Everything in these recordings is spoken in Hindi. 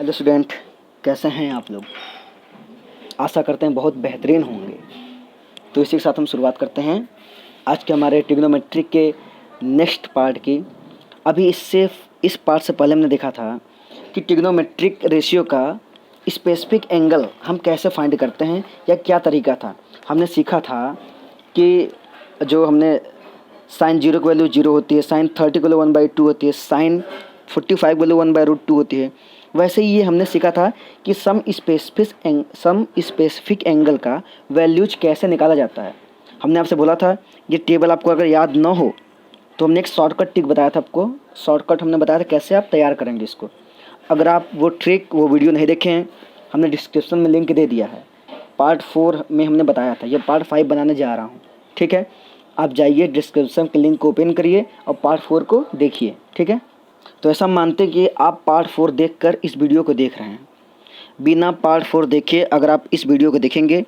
हेलो स्टूडेंट, कैसे हैं आप लोग। आशा करते हैं बहुत बेहतरीन होंगे। तो इसी के साथ हम शुरुआत करते हैं आज के हमारे ट्रिग्नोमेट्रिक के नेक्स्ट पार्ट की। अभी इस पार्ट से पहले हमने देखा था कि ट्रिग्नोमेट्रिक रेशियो का स्पेसिफिक एंगल हम कैसे फाइंड करते हैं या क्या तरीका था। हमने सीखा था कि जो हमने साइन 0 की वैल्यू 0 होती है, साइन 30 की वैल्यू 1/2 होती है, साइन 45 की वैल्यू 1/√2 होती है। वैसे ही ये हमने सीखा था कि सम स्पेसिफिक एंगल का वैल्यूज कैसे निकाला जाता है। हमने आपसे बोला था ये टेबल आपको अगर याद ना हो तो हमने एक शॉर्टकट ट्रिक बताया था आपको। शॉर्टकट हमने बताया था कैसे आप तैयार करेंगे इसको। अगर आप वो वीडियो नहीं देखे हैं, हमने डिस्क्रिप्शन में लिंक दे दिया है। पार्ट 4 में हमने बताया था, ये पार्ट 5 बनाने जा रहा हूँ। ठीक है, आप जाइए डिस्क्रिप्शन के लिंक को ओपन करिए और पार्ट 4 को देखिए। ठीक है, तो ऐसा मानते कि आप पार्ट 4 देखकर इस वीडियो को देख रहे हैं। बिना पार्ट 4 देखे अगर आप इस वीडियो को देखेंगे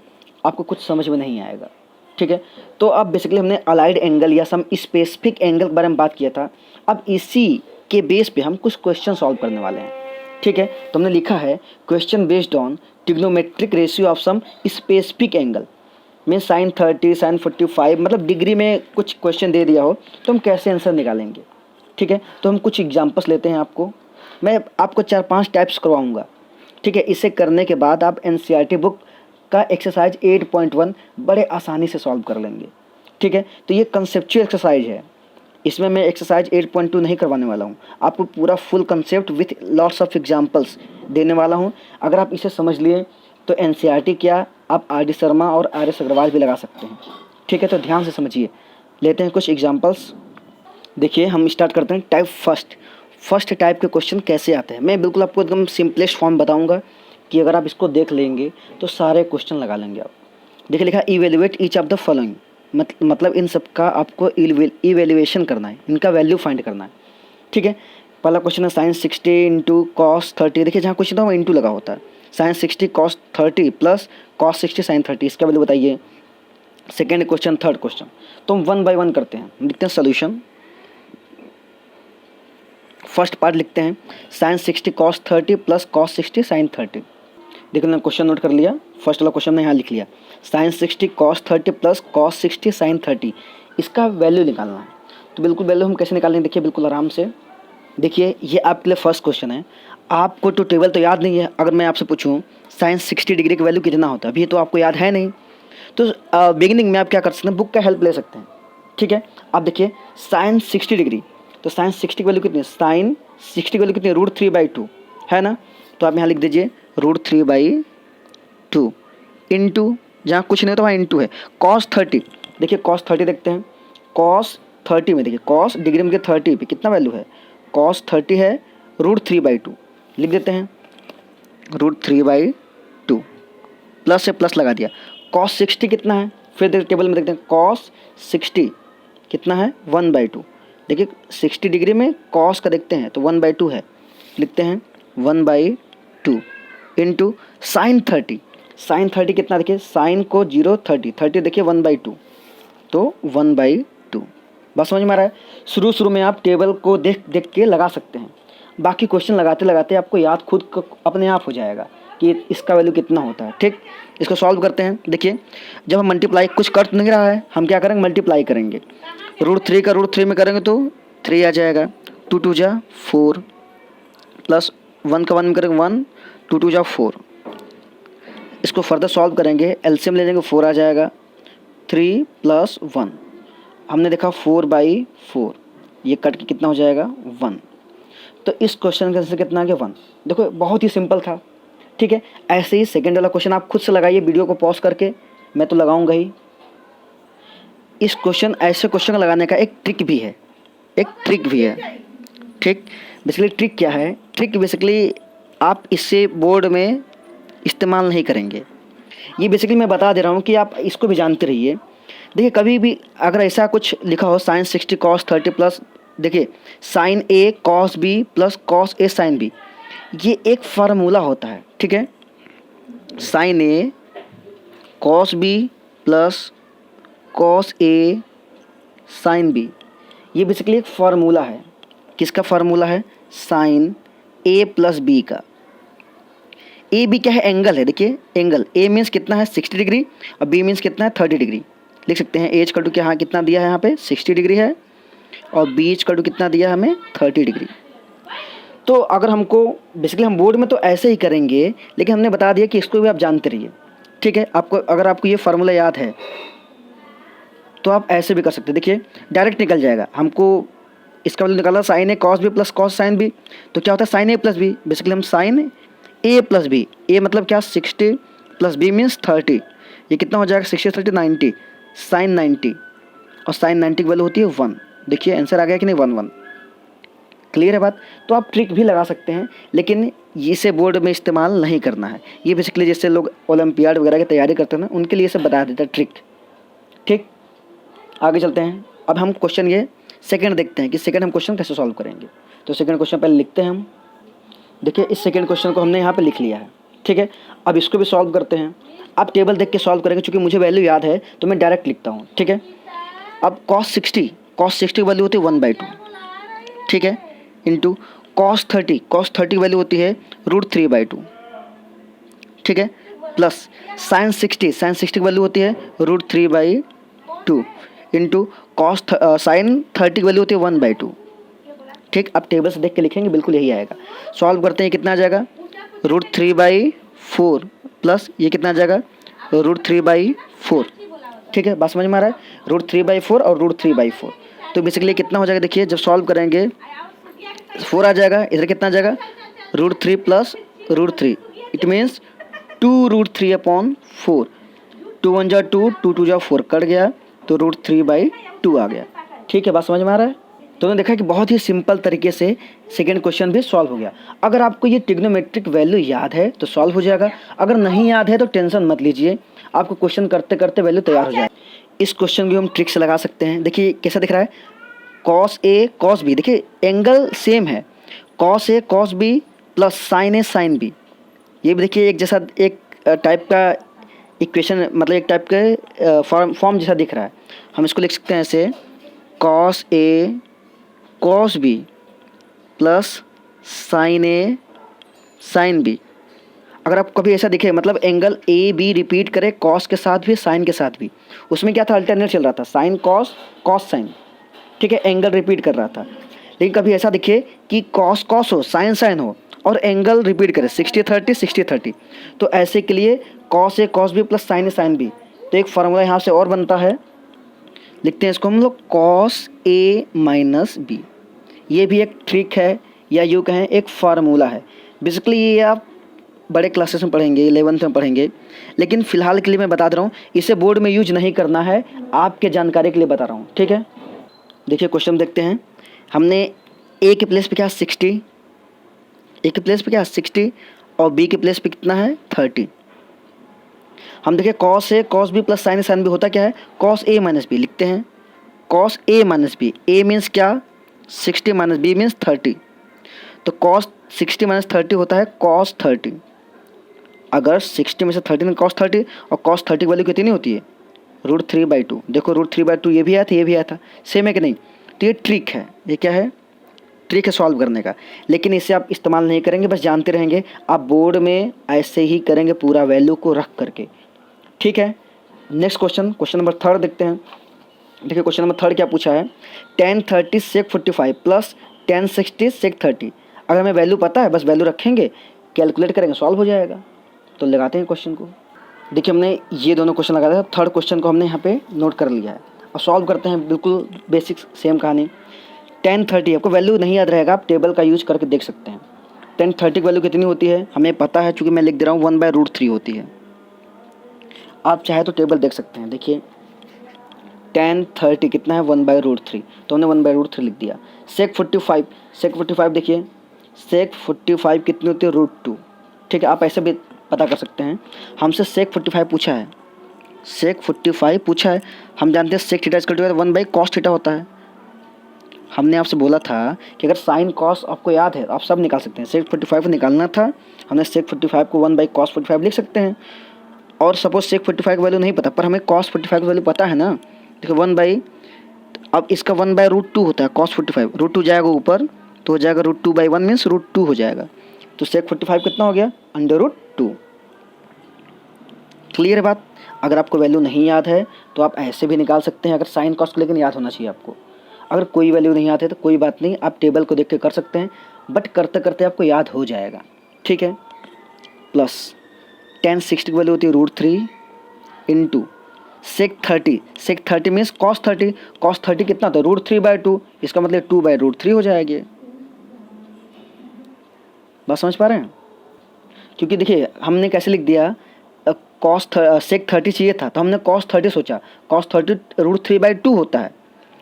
आपको कुछ समझ में नहीं आएगा। ठीक है, तो अब बेसिकली हमने अलाइड एंगल या सम स्पेसिफिक एंगल के बारे में बात किया था। अब इसी के बेस पे हम कुछ क्वेश्चन सॉल्व करने वाले हैं। ठीक है, तो हमने लिखा है question based on trigonometric ratio of some specific angle में साइन 30, साइन 45, मतलब डिग्री में कुछ क्वेश्चन दे दिया हो तो हम कैसे आंसर निकालेंगे। ठीक है, तो हम कुछ एग्जांपल्स लेते हैं। मैं आपको 4-5 टाइप्स करवाऊंगा। ठीक है, इसे करने के बाद आप एनसीईआरटी बुक का एक्सरसाइज 8.1 बड़े आसानी से सॉल्व कर लेंगे। ठीक है, तो ये कंसेप्चुअल एक्सरसाइज है। इसमें मैं एक्सरसाइज 8.2 नहीं करवाने वाला हूँ, आपको पूरा full concept with lots of examples देने वाला हूँ। अगर आप इसे समझ लिए तो एनसीईआरटी क्या, आप आर.डी. शर्मा और आर.एस. अग्रवाल भी लगा सकते हैं। ठीक है, तो ध्यान से समझिए। लेते हैं कुछ एग्जांपल्स। देखिए, हम स्टार्ट करते हैं टाइप फर्स्ट टाइप के क्वेश्चन कैसे आते हैं। मैं बिल्कुल आपको एकदम सिंपलेस्ट फॉर्म बताऊंगा कि अगर आप इसको देख लेंगे तो सारे क्वेश्चन लगा लेंगे आप। देखिए लिखा evaluate each of the following, मतलब इन सब का आपको इवेल्युएशन करना है, इनका वैल्यू फाइंड करना है। ठीक है, पहला क्वेश्चन है साइन 60 इंटू कॉस 30। देखिए जहाँ क्वेश्चन था वहाँ इंटू लगा होता है। Sine 60 cos 30 plus cos 60 sine 30, इसका वैल्यू बताइए। सेकेंड क्वेश्चन, थर्ड क्वेश्चन, तो हम 1 बाय 1 करते हैं। लिखते हैं सोल्यूशन। फर्स्ट पार्ट लिखते हैं sine 60 cos 30 plus cos 60 sine 30। देखो मैंने क्वेश्चन नोट कर लिया। फर्स्ट वाला क्वेश्चन मैंने यहाँ लिख लिया, sine 60 cos 30 plus cos 60 sine 30। इसका वैल्यू निकालना है। तो बिल्कुल वैल्यू हम कैसे निकालेंगे, देखिए बिल्कुल आराम से। देखिए ये आपके लिए फर्स्ट क्वेश्चन है। आपको तो टेबल तो याद नहीं है। अगर मैं आपसे पूछूँ साइन 60 डिग्री का वैल्यू कितना होता है, अभी तो आपको याद है नहीं। तो बिगिनिंग में आप क्या कर सकते हैं, बुक का हेल्प ले सकते हैं। ठीक है, आप देखिए साइन 60 डिग्री, तो साइन 60 की वैल्यू कितनी है, साइन 60 की वैल्यू कितनी है, √3/2 है ना। तो आप यहाँ लिख दीजिए √3/2 इंटू, जहाँ कुछ नहीं तो वहाँ इंटू है, कॉस 30। देखिए कॉस 30 देखते हैं। कॉस 30 में देखिए, कॉस डिग्री में 30 पे कितना वैल्यू है, कॉस 30 है √3/2। लिख देते हैं √3/2, प्लस से प्लस लगा दिया। कॉस 60 कितना है, फिर देखिए टेबल में देखते हैं, कॉस 60 कितना है 1/2। देखिए 60 डिग्री में कॉस का देखते हैं तो 1/2 है। लिखते हैं 1/2 इंटू साइन 30। साइन 30 कितना, देखिए साइन को 0 30 देखिए 1/2, तो 1/2। बस समझ में आ रहा है। शुरू में आप टेबल को देख देख के लगा सकते हैं। बाकी क्वेश्चन लगाते लगाते आपको याद खुद अपने आप हो जाएगा कि इसका वैल्यू कितना होता है। ठीक, इसको सॉल्व करते हैं। देखिए जब हम मल्टीप्लाई, कुछ कर नहीं रहा है, हम क्या करेंगे, मल्टीप्लाई करेंगे। √3 का √3 में करेंगे तो 3 आ जाएगा, 2 2 जा 4, प्लस 1 का 1 में करेंगे 1, 2 2 जा 4। इसको फर्दर सॉल्व करेंगे, एलसीएम ले लेंगे 4 आ जाएगा, 3 + 1। हमने देखा 4/4, ये कट के कितना हो जाएगा 1। तो इस क्वेश्चन का आंसर कितना आ गया 1। देखो बहुत ही सिंपल था। ठीक है, ऐसे ही सेकेंड वाला क्वेश्चन आप खुद से लगाइए वीडियो को पॉज करके, मैं तो लगाऊंगा ही। इस क्वेश्चन, ऐसे क्वेश्चन लगाने का एक ट्रिक भी है, ठीक, बेसिकली ट्रिक क्या है, ट्रिक बेसिकली आप इससे बोर्ड में इस्तेमाल नहीं करेंगे। ये बेसिकली मैं बता दे रहा हूँ कि आप इसको भी जानते रहिए। देखिए कभी भी अगर ऐसा कुछ लिखा हो साइन 60 कॉस 30 प्लस, देखिए sign A cos B plus cos A sine B, ये एक फार्मूला होता है। ठीक है, sine A cos B plus cos A sine B, ये बेसिकली एक फार्मूला है। किसका फार्मूला है, साइन ए प्लस बी का। ए बी क्या है, एंगल है। देखिए एंगल ए मीन्स कितना है 60 डिग्री और बी मीन्स कितना है 30 डिग्री। लिख सकते हैं ए इक्वल टू क्या, हाँ कितना दिया है यहाँ पे 60 डिग्री है और बी इक्वल टू कितना दिया है हमें 30 डिग्री। तो अगर हमको बेसिकली हम बोर्ड में तो ऐसे ही करेंगे, लेकिन हमने बता दिया कि इसको भी आप जानते रहिए, ठीक है। आपको अगर आपको ये फार्मूला याद है तो आप ऐसे भी कर सकते हैं। देखिए डायरेक्ट निकल जाएगा, हमको इसका मतलब निकाला sine A cos B plus cos sine B, तो क्या होता है sine A plus B. Basically हम sine A plus B, A मतलब क्या 60 प्लस बी मीन्स 30, ये कितना हो जाएगा 60 30 90, साइन 90 और साइन 90 की वैल्यू होती है 1। देखिए आंसर आ गया कि नहीं 1 1। क्लियर है बात। तो आप ट्रिक भी लगा सकते हैं, लेकिन इसे बोर्ड में इस्तेमाल नहीं करना है। ये बेसिकली जैसे लोग ओलंपियाड वगैरह की तैयारी करते हैं ना, उनके लिए सब बता देता है ट्रिक। ठीक, आगे चलते हैं। अब हम क्वेश्चन ये सेकंड देखते हैं कि सेकंड हम क्वेश्चन कैसे सॉल्व करेंगे। तो सेकंड क्वेश्चन पहले लिखते हैं हम। देखिए इस सेकंड क्वेश्चन को हमने यहाँ पे लिख लिया है, ठीक है। अब इसको भी सॉल्व करते हैं। आप टेबल देख के सॉल्व करेंगे, क्योंकि मुझे वैल्यू याद है तो मैं डायरेक्ट लिखता हूँ, ठीक है। अब cos 60 की वैल्यू होती है 1/2, ठीक है, इंटू cos 30 की वैल्यू होती है √3/2, ठीक है, प्लस sin 60 की वैल्यू होती है √3/2 इंटू sin 30 की वैल्यू होती है 1/2। ठीक, अब टेबल से देख के लिखेंगे, बिल्कुल यही आएगा। सॉल्व करते हैं, कितना आ जाएगा √3/4 प्लस ये कितना आ जाएगा √3/4। ठीक है, बात समझ में आ रहा है, √3/4 और √3/4। तो बेसिकली कितना हो जाएगा, देखिए जब सॉल्व करेंगे 4 आ जाएगा, इधर कितना आ जाएगा √3 प्लस √3, इट मीन्स 2√3/4। 2 1 जा 2, 2 2 जा 4 कट गया, तो √3/2 आ गया। ठीक है, बात समझ में आ रहा है। तो मैंने देखा कि बहुत ही सिंपल तरीके से सेकेंड क्वेश्चन भी सॉल्व हो गया। अगर आपको ये ट्रिग्नोमेट्रिक वैल्यू याद है तो सॉल्व हो जाएगा, अगर नहीं याद है तो टेंशन मत लीजिए, आपको क्वेश्चन करते करते वैल्यू तैयार हो जाएगा। इस क्वेश्चन को हम ट्रिक से लगा सकते हैं। देखिए कैसा दिख रहा है, cos A cos B, देखिए एंगल सेम है, cos A cos B plus sin A sin B, ये भी देखिए एक जैसा एक टाइप का इक्वेशन, मतलब एक टाइप का फॉर्म जैसा दिख रहा है। हम इसको लिख सकते हैं ऐसे cos A cos B plus sin A sin B। अगर आपको कभी ऐसा दिखे, मतलब एंगल ए बी रिपीट करे cos के साथ भी sin के साथ भी, उसमें क्या था अल्टरनेट चल रहा था, sin cos cos sin, ठीक है, एंगल रिपीट कर रहा था। लेकिन कभी ऐसा दिखे कि cos cos हो sin sin हो और एंगल रिपीट करे 60 30 60 30, तो ऐसे के लिए cos A cos B plus sin A sin B, तो एक फार्मूला यहाँ से और बनता है, लिखते हैं इसको हम लोग cos A माइनस B। ये भी एक ट्रिक है या यूँ कहें एक फार्मूला है। बेसिकली ये आप बड़े क्लासेस में पढ़ेंगे, 11th में पढ़ेंगे, लेकिन फ़िलहाल के लिए मैं बता दे रहा हूँ, इसे बोर्ड में यूज नहीं करना है, आपके जानकारी के लिए बता रहा हूँ, ठीक है। देखिए क्वेश्चन देखते हैं। हमने ए के प्लेस पे क्या 60, ए के प्लेस पे क्या 60 और बी के प्लेस पे कितना है 30। हम देखिए cos A cos B plus sin A sin B होता क्या है, cos A माइनस B लिखते हैं, cos A minus B, A means क्या 60 माइनस B मीन्स 30, तो cos 60 माइनस 30 होता है cos 30। अगर 60 में से 30 में cos 30 और cos 30 की वैल्यू कितनी होती है √3/2। देखो √3/2 ये भी आया था, ये भी आया था, सेम है कि नहीं। तो ये ट्रिक है, ये क्या है ट्रिक है सॉल्व करने का, लेकिन इसे आप इस्तेमाल नहीं करेंगे, बस जानते रहेंगे। आप बोर्ड में ऐसे ही करेंगे पूरा वैल्यू को रख करके, ठीक है। नेक्स्ट क्वेश्चन, क्वेश्चन नंबर 3 देखते हैं। देखिए क्वेश्चन नंबर 3 क्या पूछा है, tan 30 sec 45 plus tan 60 sec 30। अगर हमें वैल्यू पता है, बस वैल्यू रखेंगे, कैलकुलेट करेंगे, सॉल्व हो जाएगा। तो लगाते हैं क्वेश्चन को। देखिए हमने ये दोनों क्वेश्चन लगाया था, थर्ड क्वेश्चन को हमने यहाँ पे नोट कर लिया है और सॉल्व करते हैं। बिल्कुल बेसिक सेम कहानी। tan 30 आपको वैल्यू नहीं याद रहेगा, आप टेबल का यूज करके देख सकते हैं। tan 30 की वैल्यू कितनी होती है हमें पता है, चूँकि मैं लिख दे रहा हूँ 1/√3 होती है। आप चाहे तो टेबल देख सकते हैं। देखिए tan 30 कितना है 1/√3, तो हमने 1/√3 लिख दिया। sec 45 देखिए sec 45 कितनी होती है √2, ठीक है। आप ऐसे भी पता कर सकते हैं। हमसे sec 45 पूछा है, sec 45 पूछा है, हम जानते हैं sec theta equal to 1/cos theta होता है। हमने आपसे बोला था कि अगर sin cos आपको याद है, आप सब निकाल सकते हैं। sec 45 को निकालना था, हमने sec 45 को 1/cos 45 लिख सकते हैं। और सपोज sec 45 की वैल्यू नहीं पता, पर हमें cos 45 की वैल्यू पता है ना। देखो अब इसका 1/√2 होता है cos 45, √2 जाएगा ऊपर तो हो जाएगा √2/1 मीन्स √2 हो जाएगा। तो sec 45 कितना हो गया √2। क्लियर है बात। अगर आपको वैल्यू नहीं याद है तो आप ऐसे भी निकाल सकते हैं अगर साइन कॉस्ट, लेकिन याद होना चाहिए आपको। अगर कोई वैल्यू नहीं आती है तो कोई बात नहीं, आप टेबल को देख के कर सकते हैं, बट करते करते आपको याद हो जाएगा, ठीक है। प्लस tan 60 की वैल्यू होती है √3 इंटू सेक 30 मीन्स कॉस 30 कितना था √3/2, इसका मतलब 2/√3 हो जाएगी। बात समझ पा रहे हैं? क्योंकि देखिए हमने कैसे लिख दिया, सेक 30 चाहिए था तो हमने कॉस 30 सोचा, कॉस 30 √3/2 होता है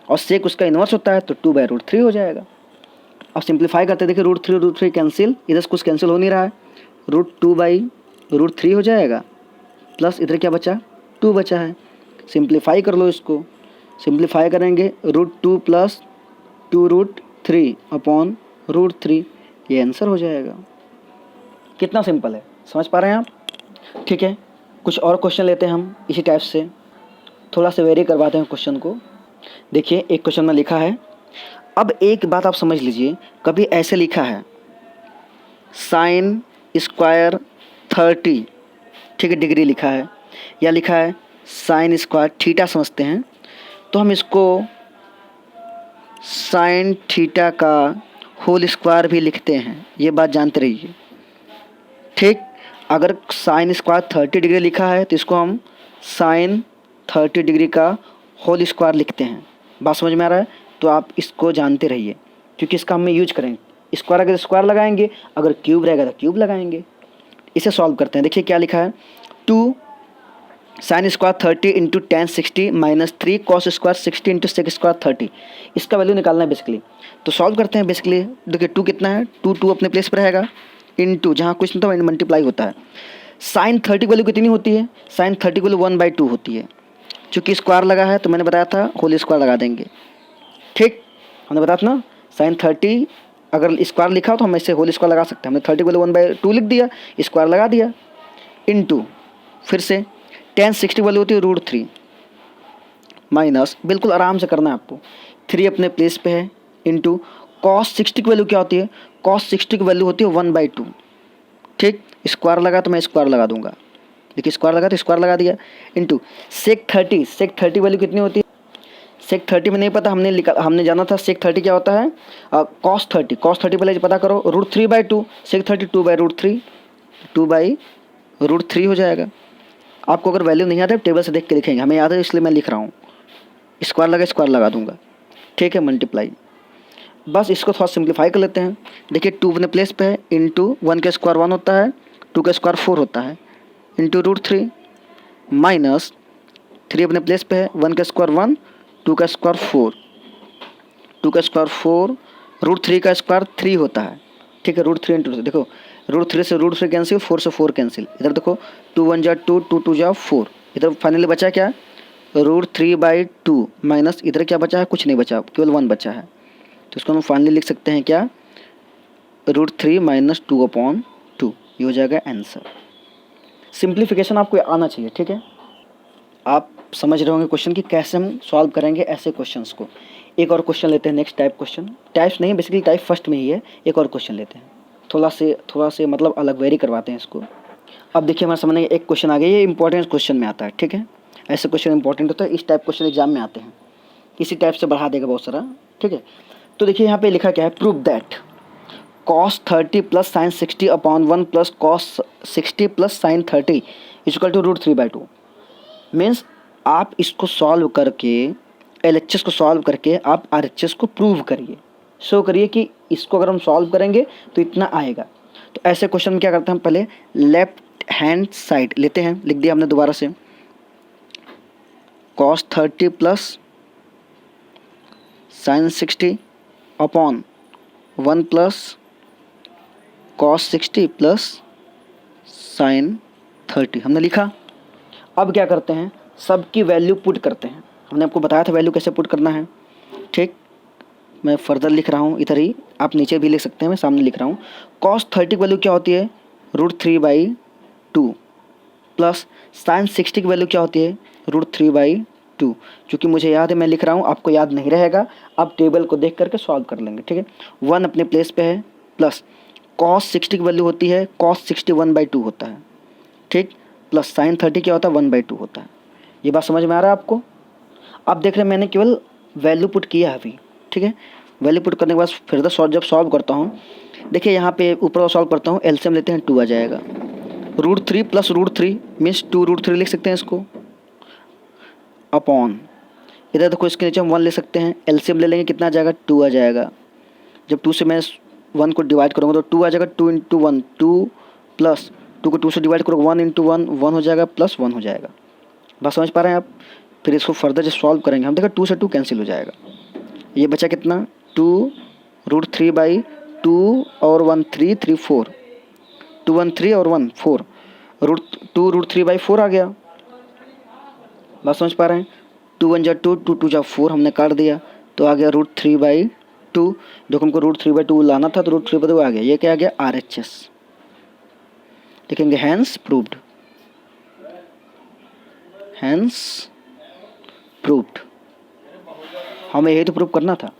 और सेक उसका इन्वर्स होता है तो 2/√3 हो जाएगा। अब सिंप्लीफाई करते देखिए √3 कैंसिल, इधर से कुछ कैंसिल हो नहीं रहा है, √2/√3 हो जाएगा, प्लस इधर क्या बचा 2 बचा है। सिंप्लीफाई कर लो इसको, सिंप्लीफाई करेंगे √2 प्लस 2√3 अपॉन √3, ये आंसर हो जाएगा। कितना सिंपल है, समझ पा रहे हैं आप? ठीक है, कुछ और क्वेश्चन लेते हैं हम इसी टाइप से, थोड़ा सा वेरी करवाते हैं क्वेश्चन को। देखिए एक क्वेश्चन में लिखा है, अब एक बात आप समझ लीजिए, कभी ऐसे लिखा है साइन स्क्वायर 30, ठीक है, डिग्री लिखा है, या लिखा है साइन स्क्वायर थीटा समझते हैं, तो हम इसको साइन थीटा का होल स्क्वायर भी लिखते हैं, ये बात जानते रहिए, ठीक। अगर साइन स्क्वायर 30 डिग्री लिखा है तो इसको हम साइन 30 डिग्री का होल स्क्वायर लिखते हैं। बात समझ में आ रहा है? तो आप इसको जानते रहिए, क्योंकि इसका हम यूज करेंगे। स्क्वायर अगर स्क्वायर लगाएंगे, अगर क्यूब रहेगा तो क्यूब लगाएंगे। इसे सॉल्व करते हैं। देखिए क्या लिखा है, 2 sine square 30 into tan 60 minus 3 cos square 60 into sec square 30, इसका वैल्यू निकालना है बेसिकली। तो सॉल्व करते हैं बेसिकली। देखिए 2 कितना है, 2 अपने प्लेस पर रहेगा, इंटू जहाँ कुछ नहीं तो मल्टीप्लाई होता है। साइन 30 की वैल्यू कितनी होती है, साइन 30 की वैल्यू 1/2 होती है। चूँकि स्क्वायर लगा है तो मैंने बताया था होल स्क्वायर लगा देंगे, ठीक। हमने बताया था ना, साइन 30 अगर स्क्वायर लिखा हो तो हम ऐसे होल स्क्वायर लगा सकते हैं। हमने 30 की वैल्यू 1/2 लिख दिया, स्क्वायर लगा दिया, इंटू फिर से tan 60 की वैल्यू होती है √3 माइनस, बिल्कुल आराम से करना है आपको, 3 अपने प्लेस पे है, इंटू कॉस 60 की वैल्यू क्या होती है, कॉस 60 की वैल्यू होती है 1/2, ठीक। स्क्वायर लगा तो मैं स्क्वायर लगा दूंगा, देखिए स्क्वायर लगा तो स्क्वायर लगा दिया, इंटू सेक 30 वैल्यू कितनी होती है, सेक 30 में नहीं पता, हमने जाना था सेक 30 क्या होता है, कॉस 30 पहले पता करो, √3/2, सेक 30 2/√3 हो जाएगा। आपको अगर वैल्यू नहीं आता है टेबल से देख के लिखेंगे, हमें याद है इसलिए मैं लिख रहा हूँ, स्क्वायर लगा दूंगा, ठीक है, मल्टीप्लाई। बस इसको थोड़ा सिंप्लीफाई कर लेते हैं। देखिए 2 अपने प्लेस पे है, इंटू 1 का स्क्वायर 1 होता है, 2 का स्क्वायर 4 होता है, इंटू √3 माइनस 3 अपने प्लेस पे है, 1 का स्क्वायर 1, 2 का स्क्वायर 4, 2 का स्क्वायर 4, √3 का स्क्वायर 3 होता है, ठीक है। √3 इंटू, देखो √3 से √3 कैंसिल, 4 से 4 कैंसिल, इधर देखो 2 1 जा 2, 2 2 जा 4, इधर फाइनली बचा क्या, √3/2 माइनस इधर क्या बचा है, कुछ नहीं बचा, केवल 1 बचा है, तो इसको हम फाइनली लिख सकते हैं क्या, √3 माइनस 2/2, ये हो जाएगा आंसर। सिंप्लीफिकेशन आपको आना चाहिए, ठीक है। आप समझ रहे होंगे क्वेश्चन की कैसे हम सॉल्व करेंगे ऐसे क्वेश्चंस को। एक और क्वेश्चन लेते हैं, नेक्स्ट टाइप क्वेश्चन, टाइप्स नहीं बेसिकली टाइप फर्स्ट में ही है, एक और क्वेश्चन लेते हैं, थोड़ा से मतलब अलग वेरी करवाते हैं इसको। अब देखिए हमारे सामने एक क्वेश्चन आ गया, ये इंपॉर्टेंट क्वेश्चन में आता है, ठीक है, ऐसे क्वेश्चन इंपॉर्टेंट होता है, इस टाइप क्वेश्चन एग्जाम में आते हैं, इसी टाइप से बढ़ा देगा बहुत सारा, ठीक है। तो देखिए यहाँ पे लिखा क्या है, prove that cos 30 plus sine 60 upon 1 plus cos 60 plus sine 30 equal to √3/2। Means आप इसको सॉल्व करके, LHS को सॉल्व करके आप RHS को प्रूव करिए, शो करिए कि इसको अगर हम सॉल्व करेंगे तो इतना आएगा। तो ऐसे क्वेश्चन में क्या करते हैं, हम पहले लेफ्ट हैंड साइड लेते हैं, लिख दिया हमने दोबारा से, cos 30 plus sine 60 upon 1 plus cos 60 plus sine 30 हमने लिखा। अब क्या करते हैं, सबकी वैल्यू पुट करते हैं, हमने आपको बताया था वैल्यू कैसे पुट करना है, ठीक। मैं फर्दर लिख रहा हूँ इधर ही, आप नीचे भी लिख सकते हैं, मैं सामने लिख रहा हूँ। cos 30 की वैल्यू क्या होती है, √3/2 प्लस साइन 60 की वैल्यू क्या होती है, √3/2। चूँकि मुझे याद है मैं लिख रहा हूँ, आपको याद नहीं रहेगा, आप टेबल को देख करके सॉल्व कर लेंगे, ठीक है। 1 अपने प्लेस पे है, प्लस cos 60 की वैल्यू होती है, cos 60 1/2 होता है, ठीक। प्लस साइन 30 क्या होता है 1/2 होता है। ये बात समझ में आ रहा है आपको? अब देख रहे हैं मैंने केवल वैल्यू पुट किया है अभी, ठीक है। वैल्यू पुट करने के बाद फिर जब सॉल्व करता हूँ, देखिए यहाँ पे ऊपर सॉल्व करता हूँ, एलसीएम लेते हैं 2 आ जाएगा। √3 प्लस √3 मीन्स 2√3 लिख सकते हैं इसको, अपॉन इधर देखो इसके नीचे हम 1 ले सकते हैं, एलसीएम ले लेंगे कितना आ जाएगा 2 आ जाएगा। जब 2 से मैं 1 को डिवाइड करूँगा तो 2 आ जाएगा, 2 × 1 2 प्लस 2 को 2 से डिवाइड करोगे 1 × 1 1 हो जाएगा प्लस 1 हो जाएगा। बात समझ पा रहे हैं आप? फिर इसको फर्दर जब सॉल्व करेंगे हम देखा 2 से 2 कैंसिल हो जाएगा, ये बचा कितना 2√3/2 और 1 3 3 4 2 1 3 और 1 4 2√3/4 आ गया। बात समझ पा रहे हैं? 2 1 जा 2 2 2 जा 4 हमने काट दिया तो आ गया √3/2। देखो हमको √3/2 लाना था तो √3/2 आ गया, ये क्या आ गया RHS। लिखेंगे हैंस प्रूव्ड, हैंस प्रूव्ड। हमें यही तो प्रूव करना था।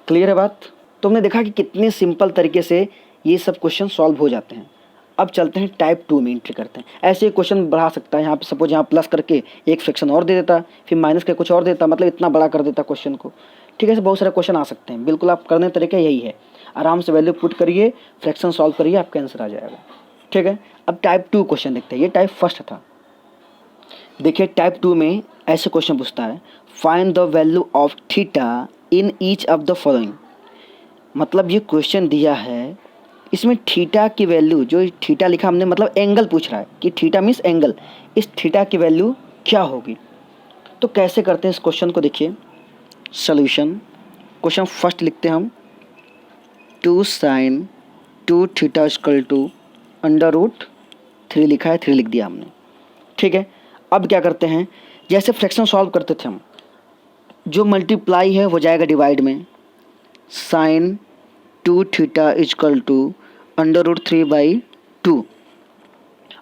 क्लियर है बात? तो हमने देखा कि कितने सिंपल तरीके से ये सब क्वेश्चन सॉल्व हो जाते हैं। अब चलते हैं टाइप 2 में एंट्री करते हैं। ऐसे ही क्वेश्चन बढ़ा सकता है, यहाँ पे सपोज यहाँ प्लस करके एक फ्रैक्शन और दे देता, फिर माइनस करके कुछ और देता, मतलब इतना बड़ा कर देता क्वेश्चन को, ठीक है। ऐसे बहुत सारे क्वेश्चन आ सकते हैं। बिल्कुल आप करने तरीका यही है, आराम से वैल्यू पुट करिए, फ्रैक्शन सॉल्व करिए, आपका आंसर आ जाएगा, ठीक है। अब टाइप 2 क्वेश्चन देखते हैं। ये टाइप फर्स्ट था। देखिए टाइप 2 में ऐसे क्वेश्चन पूछता है, find the value of theta in each of the following. मतलब ये क्वेश्चन दिया है, इसमें थीटा की वैल्यू, जो थीटा लिखा हमने मतलब एंगल पूछ रहा है कि थीटा मीन्स एंगल, इस थीटा की वैल्यू क्या होगी। तो कैसे करते हैं इस क्वेश्चन को, देखिए सॉल्यूशन। क्वेश्चन फर्स्ट लिखते हैं हम 2 sin 2 थीटा इक्वल टू √3 लिखा है, 3 लिख दिया हमने, ठीक है। अब क्या करते हैं, जैसे फ्रैक्शन सॉल्व करते थे हम, जो मल्टीप्लाई है वो जाएगा डिवाइड में, sin 2 थीटा इक्वल टू √3/2।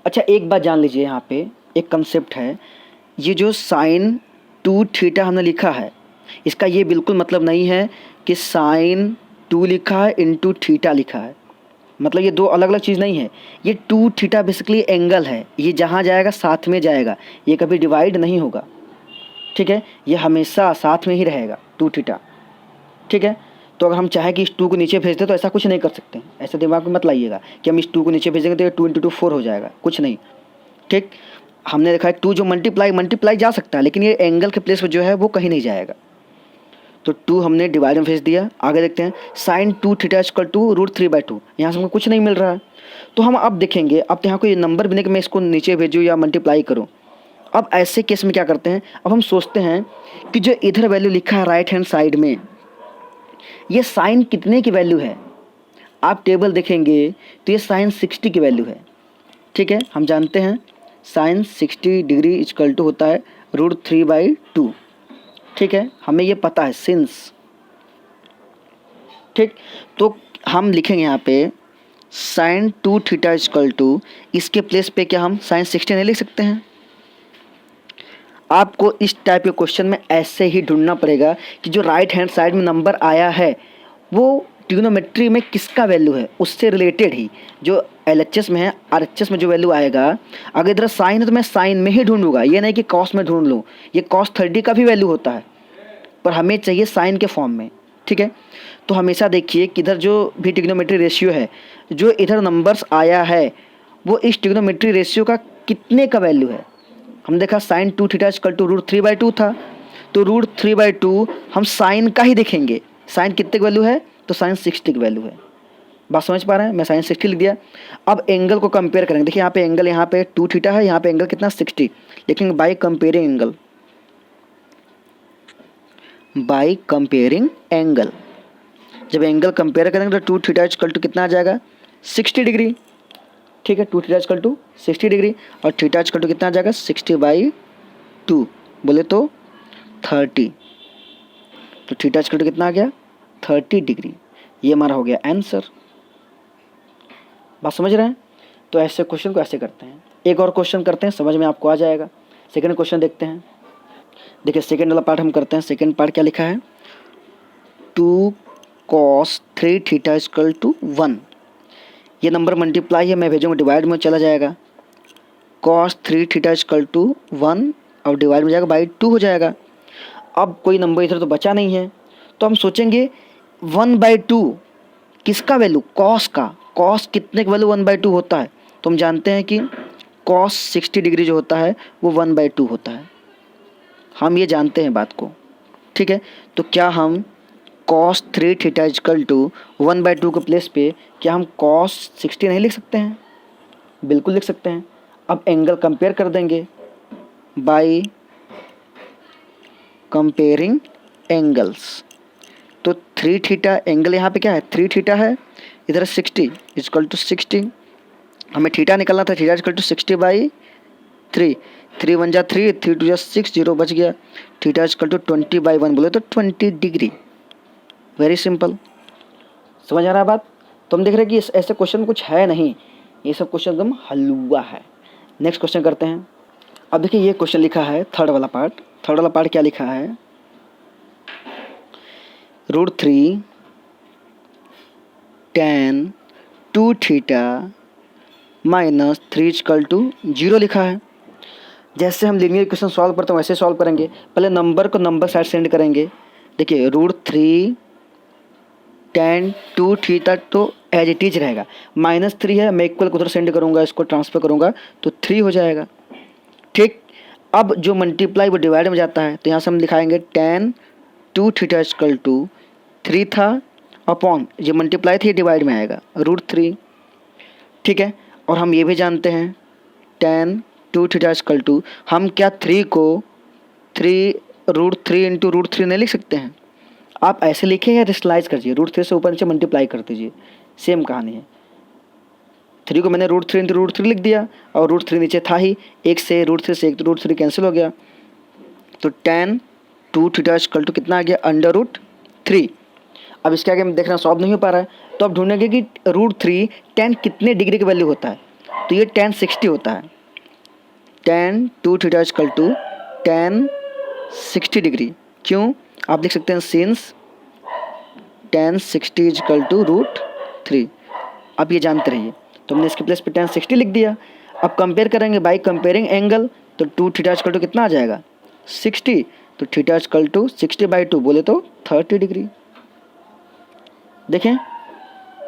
अच्छा एक बात जान लीजिए, यहाँ पे एक कंसेप्ट है, ये जो sin 2 थीटा हमने लिखा है, इसका ये बिल्कुल मतलब नहीं है कि sin 2 लिखा है इंटू थीटा लिखा है, मतलब ये दो अलग अलग चीज़ नहीं है। ये 2 थीटा बेसिकली एंगल है, ये जहाँ जाएगा साथ में जाएगा, ये कभी डिवाइड नहीं होगा, ठीक है। ये हमेशा साथ में ही रहेगा 2 थीटा, ठीक है। तो अगर हम चाहें कि इस 2 को नीचे भेज दें तो ऐसा कुछ नहीं कर सकते, ऐसा दिमाग में मत लाइएगा कि हम इस 2 को नीचे भेजेंगे तो ये 2 × 2 4 हो जाएगा, कुछ नहीं, ठीक। हमने देखा है 2 जो मल्टीप्लाई जा सकता है, लेकिन ये एंगल के प्लेस पर जो है वो कहीं नहीं जाएगा। तो 2 हमने डिवाइड में भेज दिया। आगे देखते हैं sin 2 थीटा इक्वल टू √3/2, यहाँ से हमको कुछ नहीं मिल रहा है। तो हम अब देखेंगे, अब यहाँ कोई नंबर भी नहीं कि मैं इसको नीचे भेजूँ या मल्टीप्लाई करूँ। अब ऐसे केस में क्या करते हैं, अब हम सोचते हैं कि जो इधर वैल्यू लिखा है राइट हैंड साइड में, ये साइन कितने की वैल्यू है। आप टेबल देखेंगे तो ये साइन 60 की वैल्यू है, ठीक है। हम जानते हैं साइन 60 डिग्री इक्वल टू होता है √3/2, ठीक है, हमें ये पता है सिंस, ठीक। तो हम लिखेंगे यहाँ पे sin 2 थीटा इक्वल टू, इसके प्लेस पे क्या हम sin 60 नहीं लिख सकते हैं। आपको इस टाइप के क्वेश्चन में ऐसे ही ढूंढना पड़ेगा कि जो राइट हैंड साइड में नंबर आया है वो ट्रिग्नोमेट्री में किसका वैल्यू है, उससे रिलेटेड ही जो LHS में है RHS में जो वैल्यू आएगा। अगर इधर साइन है तो मैं साइन में ही ढूंढूंगा, ये नहीं कि कॉस में ढूंढ लूँ। ये cos 30 का भी वैल्यू होता है, पर हमें चाहिए साइन के फॉर्म में, ठीक है। तो हमेशा देखिए कि इधर जो भी ट्रिग्नोमेट्री रेशियो है, जो इधर नंबर्स आया है वो इस ट्रिग्नोमेट्री रेशियो का कितने का वैल्यू है। हम देखा sin 2 थीटा इक्वल टू √3/2 था, तो √3/2 हम साइन का ही देखेंगे, साइन कितने की वैल्यू है, तो साइन 60 की वैल्यू है। बात समझ पा रहे हैं, मैं साइन 60 लिख दिया। अब एंगल को कंपेयर करेंगे, देखिए यहाँ पे एंगल, यहाँ पे 2 थीटा है, यहाँ पे एंगल कितना 60, लेकिन बाय कंपेयरिंग एंगल, जब एंगल कंपेयर करेंगे तो 2 थीटा इक्वल टू कितना आ जाएगा 60 डिग्री, ठीक है। 2 थीटा इक्वल टू 60 डिग्री और थीटा इक्वल टू कितना आ जाएगा 60/2, बोले तो 30, तो थीटा इक्वल टू कितना आ गया 30 डिग्री। ये हमारा हो गया आंसर। बात समझ रहे हैं? तो ऐसे क्वेश्चन को ऐसे करते हैं। एक और क्वेश्चन करते हैं, समझ में आपको आ जाएगा। सेकेंड क्वेश्चन देखते हैं। देखिए सेकेंड वाला पार्ट हम करते हैं। सेकेंड पार्ट क्या लिखा है, 2 cos 3 थीटा इक्वल टू 1। ये नंबर मल्टीप्लाई है, मैं भेजूँगा डिवाइड में चला जाएगा, कॉस 3 थीटा इजकल टू 1 और डिवाइड में जाएगा बाई 2 हो जाएगा। अब कोई नंबर इधर तो बचा नहीं है, तो हम सोचेंगे 1/2 किसका वैल्यू, कॉस का। कॉस कितने का वैल्यू 1/2 होता है, तो हम जानते हैं कि कॉस 60 डिग्री जो होता है वो 1/2 होता है। हम ये जानते हैं बात को, ठीक है। तो क्या हम कॉस 3 थीटा इजकल टू 1/2 के प्लेस पे क्या हम कॉस 60 नहीं लिख सकते हैं? बिल्कुल लिख सकते हैं। अब एंगल कंपेयर कर देंगे बाय कंपेयरिंग एंगल्स। तो 3 थीटा एंगल यहाँ पे क्या है, 3 थीटा है, इधर 60 इजकल टू 60। हमें थीटा निकालना था, थीटा इजकल टू 60/3, 3 1 जा 3, 3 2 जा 6, 0 बच गया। थीटा इजकल टू 20/1 बोले तो 20 डिग्री। वेरी सिंपल, समझ आ रहा है बात। तो हम देख रहे हैं कि ऐसे क्वेश्चन कुछ है नहीं, ये सब क्वेश्चन एकदम हलवा है। नेक्स्ट क्वेश्चन करते हैं। अब देखिए ये क्वेश्चन लिखा है थर्ड वाला पार्ट क्या लिखा है, √3 tan 2 theta minus 3 equal to 0 लिखा है। जैसे हम लीनियर इक्वेशन सॉल्व करते हैं वैसे सॉल्व करेंगे। पहले नंबर को नंबर साइड सेंड करेंगे। देखिए √3 tan 2 थीटा तो एज इट इज रहेगा, -3 है, मैं इक्वल को उधर सेंड करूँगा, इसको ट्रांसफर करूँगा तो 3 हो जाएगा, ठीक। अब जो मल्टीप्लाई वो डिवाइड में जाता है, तो यहाँ से हम दिखाएंगे tan 2 थीटा इजकल टू 3 था अपॉन जो मल्टीप्लाई थी डिवाइड में आएगा √3, ठीक है। और हम ये भी जानते हैं tan 2 थीटा इजकल टू, हम क्या 3 को 3 √3 इंटू √3 नहीं लिख सकते हैं? आप ऐसे लिखें या रेशनलाइज कर दीजिए, √3 से ऊपर नीचे मल्टीप्लाई कर दीजिए, सेम कहानी है। 3 को मैंने √3 इंटू √3 लिख दिया और √3 नीचे था ही, एक से √3 से एक तो √3 कैंसिल हो गया, तो tan 2 थीटा इजकल टू कितना आ गया, √3। अब इसके आगे हम देखना सॉल्व नहीं हो पा रहा है, तो अब ढूंढेंगे कि √3 tan कितने डिग्री की वैल्यू होता है, तो ये tan 60 होता है। tan 2 theta equal to tan 60 degree, क्यों आप लिख सकते हैं सिंस tan 60 इजकल टू √3। आप ये जानते रहिए, तो हमने इसके प्लेस पे tan 60 लिख दिया। अब कंपेयर करेंगे बाई कंपेयरिंग एंगल, तो 2 थीटा इजकल टू कितना आ जाएगा, 60, तो थीटा इजकल टू 60/2 बोले तो 30 डिग्री। देखें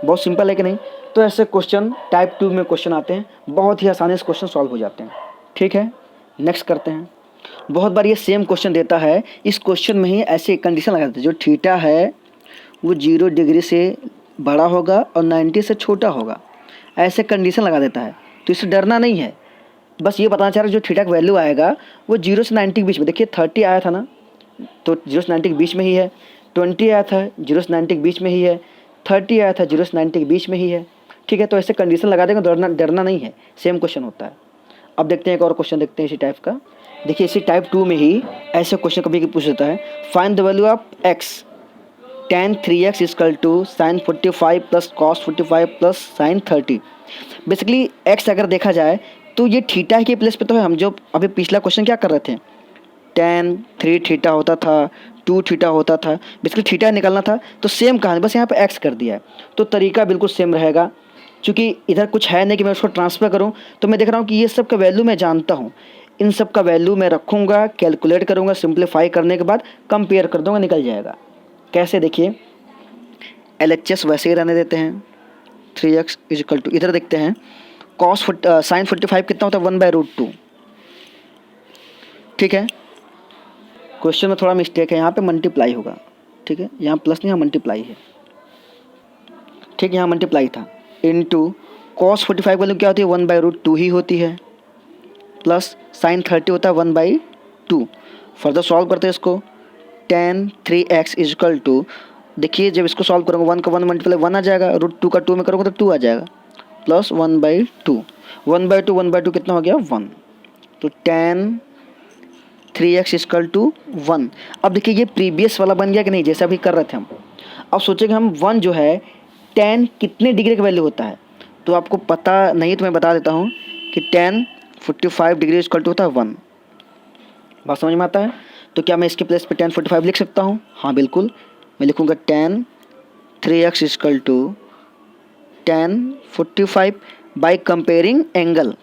बहुत सिंपल है कि नहीं। तो ऐसे क्वेश्चन टाइप 2 में क्वेश्चन आते हैं, बहुत ही आसानी से क्वेश्चन सॉल्व हो जाते हैं, ठीक है। नेक्स्ट करते हैं। बहुत बार ये सेम क्वेश्चन देता है, इस क्वेश्चन में ही ऐसे कंडीशन लगा देते हैं, जो थीटा है वो 0 डिग्री से बड़ा होगा और 90 से छोटा होगा, ऐसे कंडीशन लगा देता है। तो इससे डरना नहीं है, बस ये बताना चाह रहा है जो थीटा का वैल्यू आएगा वो 0 से 90 के बीच में। देखिए 30 आया था ना, तो 0 से 90 के बीच में ही है, 20 आया था 0 से 90 के बीच में ही है, 30 आया था 0 से 90 के बीच में ही है, ठीक है। तो ऐसे कंडीशन लगा देंगे, डरना नहीं है, सेम क्वेश्चन होता है। अब देखते हैं एक और क्वेश्चन देखते हैं इसी टाइप का। देखिए इसी टाइप 2 में ही ऐसे क्वेश्चन कभी पूछ देता है, find the value of x, tan 3x equal to sin 45 plus cos 45 plus sin 30। Basically x अगर देखा जाए तो ये थीटा के प्लेस पे तो है। हम जो अभी पिछला क्वेश्चन क्या कर रहे थे, tan 3 थीटा होता था, 2 थीटा होता था, बेसिकली थीटा निकालना था, तो सेम कहानी, बस यहाँ पे x कर दिया है, तो तरीका बिल्कुल सेम रहेगा। क्योंकि इधर कुछ है नहीं कि मैं उसको ट्रांसफ़र करूँ, तो मैं देख रहा हूँ कि ये सब का वैल्यू मैं जानता हूँ, इन सब का वैल्यू मैं रखूँगा, कैलकुलेट करूँगा, सिंप्लीफाई करने के बाद कंपेयर कर दूँगा, निकल जाएगा। कैसे, देखिए LHS वैसे ही रहने देते हैं, 3x इजकल टू, इधर देखते हैं sin 45 कितना होता है, 1/√2, ठीक है। क्वेश्चन में थोड़ा मिस्टेक है, यहाँ पे मल्टीप्लाई होगा, ठीक है, यहाँ प्लस नहीं, यहाँ मल्टीप्लाई है, ठीक है, यहाँ मल्टीप्लाई था, इनटू cos 45 वैल्यू क्या होती है, 1/√2 ही होती है, प्लस sin 30 होता है 1/2। फर्दर सॉल्व करते हैं इसको, tan 3x इजकल टू, देखिए जब इसको सॉल्व करूँगा 1 का 1 मल्टीप्लाई 1 आ जाएगा, √2 का 2 में करूँगा तो 2 आ जाएगा, प्लस 1/2, 1/2 कितना हो गया, 1, तो tan 3x इजकल टू 1। अब देखिए ये प्रीवियस वाला बन गया कि नहीं, जैसे अभी कर रहे थे हम। अब सोचेंगे हम 1 जो है tan कितने डिग्री का वैल्यू होता है, तो आपको पता नहीं तो मैं बता देता हूँ कि tan 45 डिग्री इजकल टू होता है 1। बात समझ में आता है। तो क्या मैं इसके प्लेस पे tan 45 लिख सकता हूँ? हाँ बिल्कुल, मैं लिखूँगा tan 3x equal to tan 45 by comparing angle.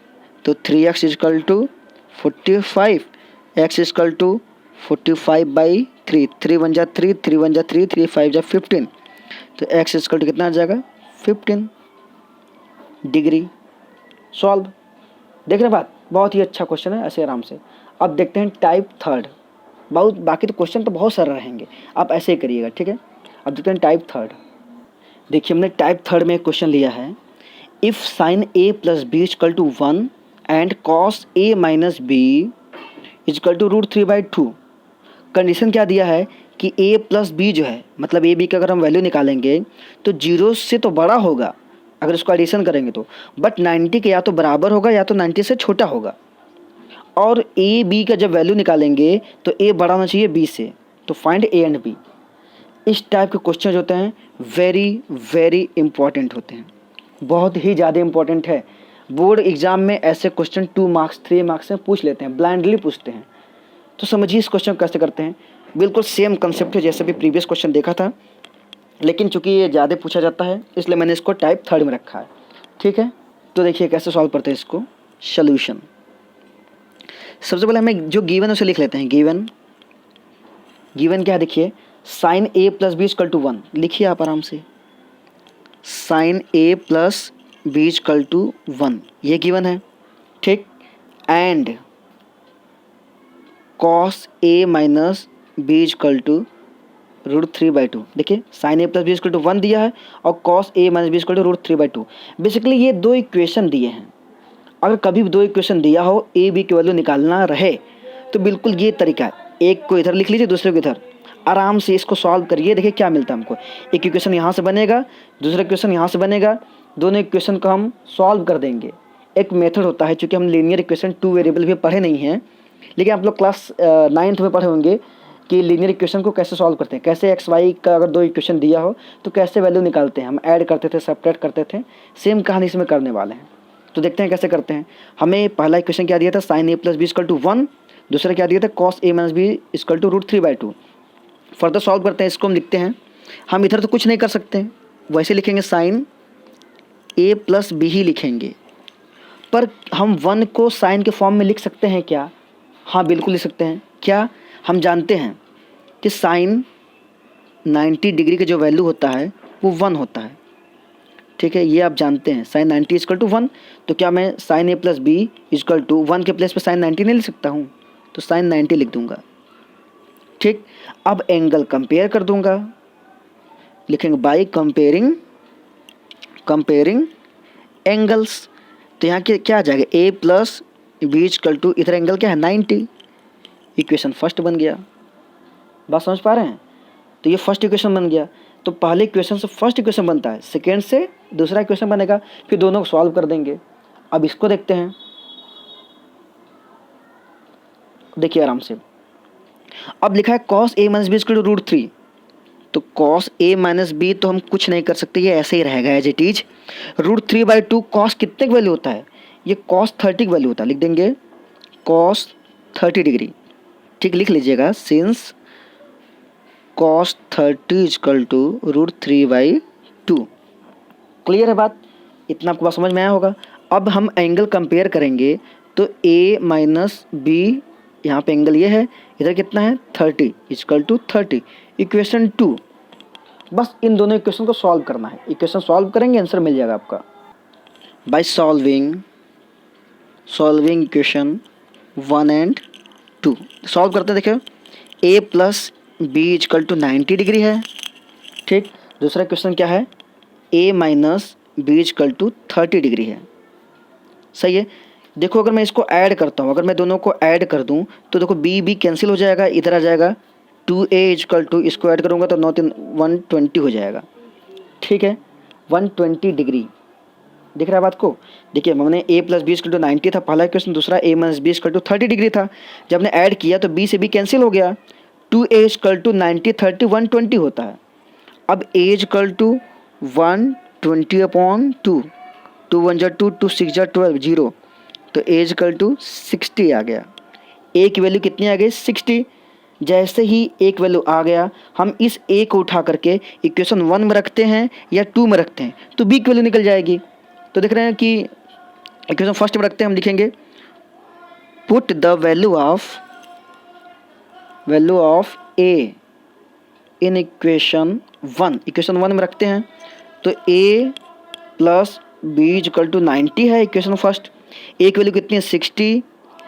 तो 3x equal to 45, x equal to 45/3, 3 1 जा 3, 3 1 जा 3, 3 5 जा 15, तो x इजकल टू कितना आ जाएगा 15 डिग्री। सॉल्व। देख रहे बात, बहुत ही अच्छा क्वेश्चन है, ऐसे आराम से। अब देखते हैं टाइप थर्ड। बहुत बाकी तो क्वेश्चन तो बहुत सारे रहेंगे, आप ऐसे ही करिएगा, ठीक है। अब देखते हैं टाइप थर्ड। देखिए हमने टाइप थर्ड में एक क्वेश्चन लिया है, if sine a plus B equal to 1 and cos a minus B equal to √3/2। Condition क्या दिया है कि a प्लस बी जो है, मतलब a b का अगर हम वैल्यू निकालेंगे तो 0 से तो बड़ा होगा अगर इसको एडिशन करेंगे तो, बट 90 के या तो बराबर होगा या तो 90 से छोटा होगा। और a b का जब वैल्यू निकालेंगे तो a बड़ा होना चाहिए b से, तो फाइंड a एंड b। इस टाइप के क्वेश्चन होते हैं वेरी वेरी इंपॉर्टेंट होते हैं, बहुत ही ज़्यादा इंपॉर्टेंट है। बोर्ड एग्जाम में ऐसे क्वेश्चन 2 मार्क्स 3 मार्क्स में पूछ लेते हैं, ब्लाइंडली पूछते हैं। तो समझिए इस क्वेश्चन को कैसे करते हैं। बिल्कुल सेम कंसेप्ट है जैसे भी प्रीवियस क्वेश्चन देखा था, लेकिन चूंकि ये ज़्यादा पूछा जाता है इसलिए मैंने इसको टाइप थर्ड में रखा है, ठीक है। तो देखिए कैसे सॉल्व करते हैं इसको। सोल्यूशन, सबसे पहले हमें जो गिवन है उसे लिख लेते हैं। गिवन क्या है, देखिए sine a plus B equal to 1, लिखिए आप आराम से। Sine a plus B equal to 1 ये गिवन है, ठीक। And cos a minus B equal to √3/2। देखिए sine a plus B equal to 1 दिया है और cos a minus B equal to √3/2। Basically ये दो इक्वेशन दिए हैं। अगर कभी भी दो इक्वेशन दिया हो, a b की वैल्यू निकालना रहे, तो बिल्कुल ये तरीका है, एक को इधर लिख लीजिए दूसरे को इधर, आराम से इसको सॉल्व करिए। देखिए क्या मिलता है हमको, एक इक्वेशन यहाँ से बनेगा, दूसरा इक्वेशन यहाँ से बनेगा, दोनों इक्वेशन को हम सॉल्व कर देंगे। एक मेथड होता है, चूँकि हम लीनियर इक्वेशन 2 वेरिएबल भी पढ़े नहीं हैं, लेकिन आप लोग क्लास 9th में पढ़े होंगे कि लीनियर इक्वेशन को कैसे सॉल्व करते हैं, कैसे एक्स वाई का अगर दो इक्वेशन दिया हो तो कैसे वैल्यू निकालते हैं, हम ऐड करते थे, सेपरेट करते थे। सेम कहानी इसमें करने वाले हैं, तो देखते हैं कैसे करते हैं। हमें पहला इक्वेशन क्या दिया था, sine a plus B equal to 1, दूसरा क्या दिया था, cos a minus B equal to √3/2। Further solve करते हैं, इसको हम लिखते हैं। हम इधर तो कुछ नहीं कर सकते, वैसे लिखेंगे साइन a प्लस बी ही लिखेंगे, पर हम 1 को साइन के फॉर्म में लिख सकते हैं क्या? हाँ बिल्कुल लिख सकते हैं। क्या? हम जानते हैं कि साइन 90 डिग्री का जो वैल्यू होता है वो 1 होता है, ठीक है, ये आप जानते हैं। साइन 90 इजकल टू 1, तो क्या मैं sine a plus B equal to 1 के प्लेस पे साइन 90 नहीं लिख सकता हूँ? तो साइन 90 लिख दूंगा, ठीक। अब एंगल कंपेयर कर दूंगा, लिखेंगे बाय कंपेयरिंग एंगल्स। तो यहाँ क्या आ जाएगा, a plus B equal to, इधर एंगल क्या है 90, इक्वेशन फर्स्ट बन गया। बात समझ पा रहे हैं? तो ये फर्स्ट इक्वेशन बन गया। तो पहले इक्वेशन से फर्स्ट इक्वेशन बनता है, सेकेंड से दूसरा इक्वेशन बनेगा, फिर दोनों को सॉल्व कर देंगे। अब इसको देखते हैं, देखिए आराम से। अब लिखा है cos a minus B equal to √3, तो कॉस a माइनस बी तो हम कुछ नहीं कर सकते, ये ऐसे ही रहेगा एज इट इज। √3/2 कॉस कितने की वैल्यू होता है, ये कॉस 30 की वैल्यू होता है, लिख देंगे कॉस 30 डिग्री, ठीक, लिख लीजिएगा। Since cos 30 equal to √3/2। Clear है बात? इतना आपको बात समझ में आया होगा। अब हम एंगल कंपेयर करेंगे, तो a माइनस बी, यहाँ पे एंगल ये है, इधर कितना है 30 इजकल टू 30, इक्वेशन 2। बस इन दोनों इक्वेशन को सॉल्व करना है, इक्वेशन सॉल्व करेंगे आंसर मिल जाएगा आपका by solving equation 1 and 2। Solve करते हैं, देखिए a plus B equal to 90 degree है, ठीक। दूसरा क्वेश्चन क्या है, a minus B equal to 30 degree है, सही है। देखो अगर मैं इसको ऐड करता हूँ, अगर मैं दोनों को ऐड कर दूँ तो देखो b कैंसिल हो जाएगा, इधर आ जाएगा 2a इजकल टू, इसको ऐड करूँगा तो 9 3 120 हो जाएगा, ठीक है, 120 डिग्री। दिख रहा है बात को? देखिए हमने a plus B equal to 90 था पहला क्वेश्चन, दूसरा a minus B equal to 30 degree था। जब हमने ऐड किया तो b से b कैंसिल हो गया, 2a इजकल टू 90 30 120 होता है। अब a इजकल टू 120/2, 2 1 जा 2, 2 6 जा 12, 0, तो a इजकल टू 60 आ गया। a की वैल्यू कितनी आ गई 60। जैसे ही एक वैल्यू आ गया, हम इस a को उठा करके इक्वेशन 1 में रखते हैं या 2 में रखते हैं, तो b की वैल्यू निकल जाएगी। तो देख रहे हैं कि इक्वेशन फर्स्ट में रखते हैं, हम लिखेंगे put the value of A in equation 1। Equation 1 में रखते हैं तो a plus B equal to 90 है इक्वेशन फर्स्ट। ए की वैल्यू कितनी है 60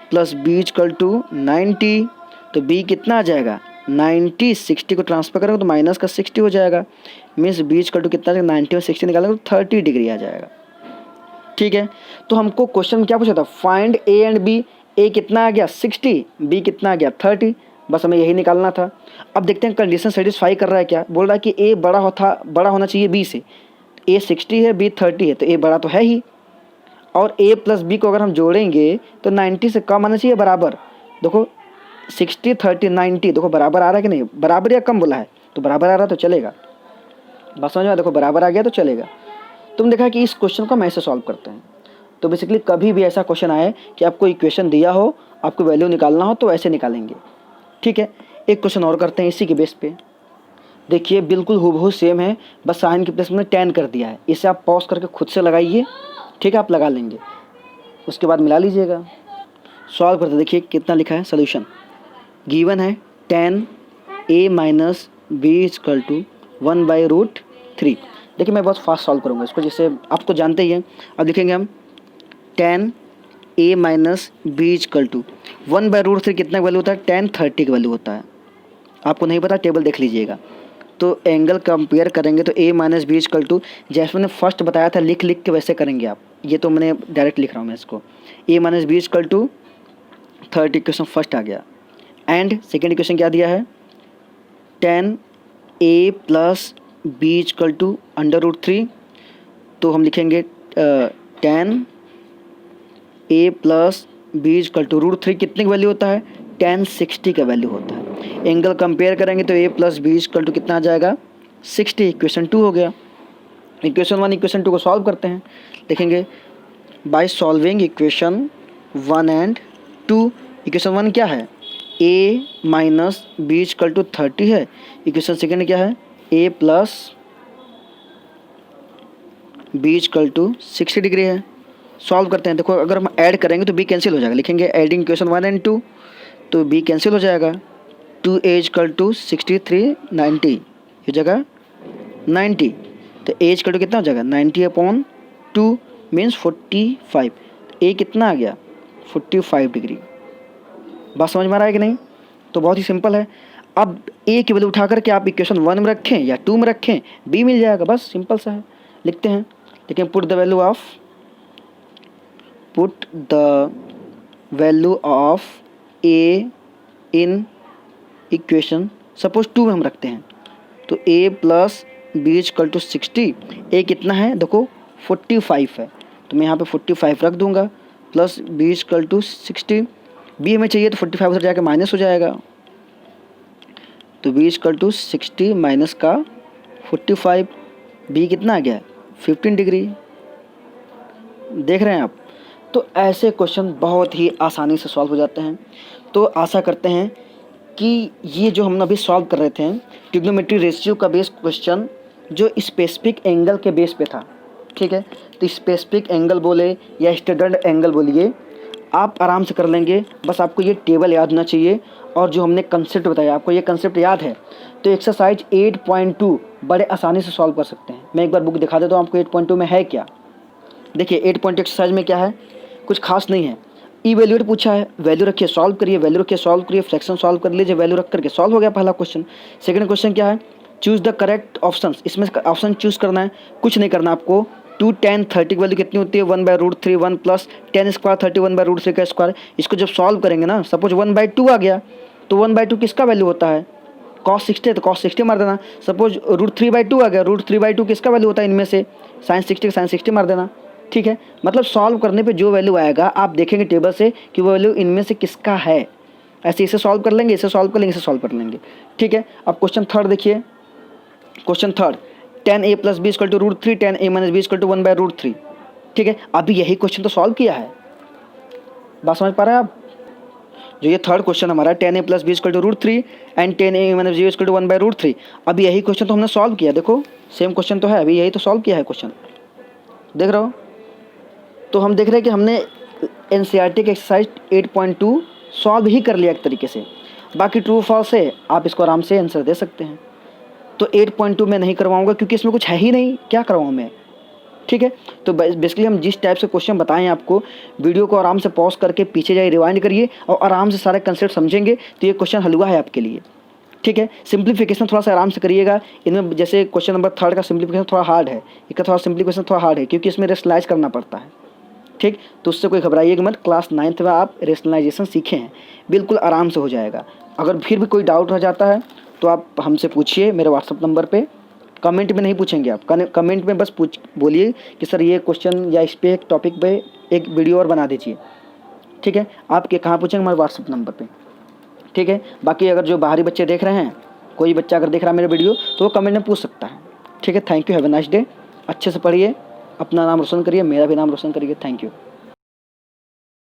प्लस बी इक्वल टू 90, तो b कितना आ जाएगा 90, 60 को ट्रांसफर करेंगे तो माइनस का 60 हो जाएगा, मीन्स b इक्वल टू कितना आ जाएगा 90 और 60 निकालेंगे तो 30 डिग्री आ जाएगा। ठीक है, तो हमको क्वेश्चन में क्या पूछा था, फाइंड ए एंड बी। ए कितना आ गया 60, बी कितना आ गया 30, बस हमें यही निकालना था। अब देखते हैं कंडीशन सेटिस्फाई कर रहा है क्या। बोल रहा है कि ए बड़ा होना चाहिए बी से। ए 60 है, बी 30 है, तो ए बड़ा तो है ही, और ए प्लस बी को अगर हम जोड़ेंगे तो 90 से कम आना चाहिए बराबर। देखो 60 30 90, देखो बराबर आ रहा है कि नहीं, बराबर या कम बोला है, तो बराबर आ रहा है तो चलेगा। बस समझ में, देखो बराबर आ गया तो चलेगा। तुम देखा कि इस क्वेश्चन को हम ऐसे सॉल्व करते हैं। तो बेसिकली कभी भी ऐसा क्वेश्चन आए कि आपको इक्वेशन दिया हो, आपको वैल्यू निकालना हो, तो ऐसे निकालेंगे। ठीक है, एक क्वेश्चन और करते हैं इसी के बेस पे। देखिए बिल्कुल हूबहू सेम है, बस साइन की प्लेस में 10 कर दिया है। इसे आप पॉज करके खुद से लगाइए, ठीक है, आप लगा लेंगे, उसके बाद मिला लीजिएगा। सॉल्व करते देखिए कितना लिखा है सोल्यूशन। गिवन है 10 a minus B equal to 1/√3। देखिए मैं बहुत फास्ट सॉल्व करूँगा इसको, जैसे आप तो जानते ही हैं। अब लिखेंगे हम 10 a minus B equal to 1/√3 कितना वैल्यू होता है 10 30 का वैल्यू होता है। आपको नहीं पता टेबल देख लीजिएगा। तो एंगल कंपेयर करेंगे तो a minus B equal to, जैसे मैंने फर्स्ट बताया था लिख के वैसे करेंगे आप। ये तो मैंने डायरेक्ट लिख रहा हूँ मैं इसको, a minus B equal to 30 equation first आ गया। एंड सेकेंड इक्वेशन क्या दिया है 10 a plus B equal to √3। तो हम लिखेंगे 10 a plus B equal to √3 कितने का वैल्यू होता है 10 60 का वैल्यू होता है। एंगल कंपेयर करेंगे तो a plus B equal to कितना आ जाएगा 60, इक्वेशन 2 हो गया। इक्वेशन 1 इक्वेशन 2 को सॉल्व करते हैं। देखेंगे by solving equation 1 and 2। Equation 1 क्या है a minus B equal to 30 है। इक्वेशन सेकेंड क्या है a plus B equal to 60 degree है। सॉल्व करते हैं। देखो अगर हम ऐड करेंगे तो b कैंसिल हो जाएगा, लिखेंगे एडिंग इक्वेशन 1 एंड 2, तो b कैंसिल हो जाएगा। 2a इक्वल टू 63 90, ये जगह 90, तो a इक्वल टू कितना हो जाएगा 90/2 मीन्स 45। a कितना आ गया 45 डिग्री। बात समझ में आ रहा है कि नहीं। तो बहुत ही सिंपल है। अब a की वैल्यू उठा करके आप इक्वेशन 1 में रखें या 2 में रखें, b मिल जाएगा, बस सिंपल सा है। लिखते हैं, लेकिन put the value of a in equation suppose 2 में हम रखते हैं, तो a plus B equal to 60, a कितना है देखो 45 है, तो मैं यहाँ पे 45 रख दूंगा, plus B equal to 60, b हमें चाहिए तो 45 उधर जाके माइनस हो जाएगा, तो b इक्वल टू 60 माइनस का 45, b कितना आ गया 15 डिग्री। देख रहे हैं आप। तो ऐसे क्वेश्चन बहुत ही आसानी से सॉल्व हो जाते हैं। तो आशा करते हैं कि ये जो हम अभी सॉल्व कर रहे थे ट्रिग्नोमेट्री रेशियो का बेस क्वेश्चन जो स्पेसिफिक एंगल के बेस पे था, ठीक है, तो स्पेसिफिक एंगल बोले या स्टैंडर्ड एंगल बोलिए, आप आराम से कर लेंगे। बस आपको ये टेबल याद होना चाहिए और जो हमने कंसेप्ट बताया आपको ये कंसेप्ट याद है तो एक्सरसाइज 8.2 बड़े आसानी से सॉल्व कर सकते हैं। मैं एक बार बुक दिखा देता हूँ आपको 8.2 में है क्या। देखिए 8.2 एक्सरसाइज में क्या है, कुछ खास नहीं है। इवैल्यूएट पूछा है, वैल्यू रखिए सॉल्व करिए, वैल्यू रखिए सॉल्व करिए, फ्रैक्शन सॉल्व कर लीजिए, वैल्यू रख करके सॉल्व हो गया पहला क्वेश्चन। सेकंड क्वेश्चन क्या है, चूज द करेक्ट ऑप्शन, इसमें ऑप्शन चूज करना है, कुछ नहीं करना आपको। 2 10 30 की वैल्यू कितनी होती है 1/√3, 1 प्लस 10 स्क्वायर 31/√3 का स्क्वायर। इसको जब सॉल्व करेंगे ना, सपोज 1/2 आ गया तो 1/2 किसका वैल्यू होता है cos 60 है तो cos 60 मार देना। सपोज √3/2 आ गया, √3/2 किसका वैल्यू होता है इनमें से sin 60 sin 60 मार देना। ठीक है, मतलब सॉल्व करने पे जो वैल्यू आएगा आप देखेंगे टेबल से कि वो वैल्यू इनमें से किसका है। ऐसे इसे सॉल्व कर लेंगे, इसे सॉल्व कर लेंगे, इसे सॉल्व कर लेंगे। ठीक है, अब क्वेश्चन थर्ड देखिए, question third 10a plus B equal to √3, 10a minus B equal to 1/√3। ठीक है, अभी यही क्वेश्चन तो सॉल्व किया है, बात समझ पा रहे हैं आप। जो ये थर्ड क्वेश्चन हमारा 10a plus B equal to √3 and 10a minus B equal to 1/√3, अभी यही क्वेश्चन तो हमने सॉल्व किया। देखो सेम क्वेश्चन तो है, अभी यही तो सॉल्व किया है क्वेश्चन, देख रहे हो। तो हम देख रहे हैं कि हमने एनसीईआरटी के एक्सरसाइज 8.2 सॉल्व ही कर लिया एक तरीके से। बाकी ट्रू फॉल्स है, आप इसको आराम से आंसर दे सकते हैं। तो 8.2 मैं नहीं करवाऊंगा क्योंकि इसमें कुछ है ही नहीं, क्या करवाऊँ मैं, ठीक है। तो बेसिकली हम जिस टाइप से क्वेश्चन बताएं आपको, वीडियो को आराम से पॉज करके पीछे जाइए, रिवाइंड करिए और आराम से सारे कंसेप्ट समझेंगे तो ये क्वेश्चन हलवा है आपके लिए, ठीक है। सिंप्लीफिकेशन थोड़ा सा आराम से करिएगा। इनमें जैसे क्वेश्चन नंबर 3 का सिंप्लीफिकेशन थोड़ा हार्ड है, इसका थोड़ा सिंप्लीफिकेशन थोड़ा हार्ड है क्योंकि इसमें रेशनलाइज करना पड़ता है, ठीक। तो उससे कोई घबराइएगा मत, क्लास 9th में आप रेशनलाइजेशन सीखे हैं, बिल्कुल आराम से हो जाएगा। अगर फिर भी कोई डाउट रह जाता है तो आप हमसे पूछिए मेरे व्हाट्सअप नंबर पे। कमेंट में नहीं पूछेंगे आप, कमेंट में बस बोलिए कि सर ये क्वेश्चन या इस पे एक टॉपिक पे एक वीडियो और बना दीजिए, ठीक है। आपके कहाँ पूछेंगे, हमारे व्हाट्सअप नंबर पे, ठीक है। बाकी अगर जो बाहरी बच्चे देख रहे हैं, कोई बच्चा अगर देख रहा है मेरे वीडियो तो वो कमेंट में पूछ सकता है, ठीक है। Thank you, have a nice day. अच्छे से पढ़िए, अपना नाम रोशन करिए, मेरा भी नाम रोशन करिए। Thank you.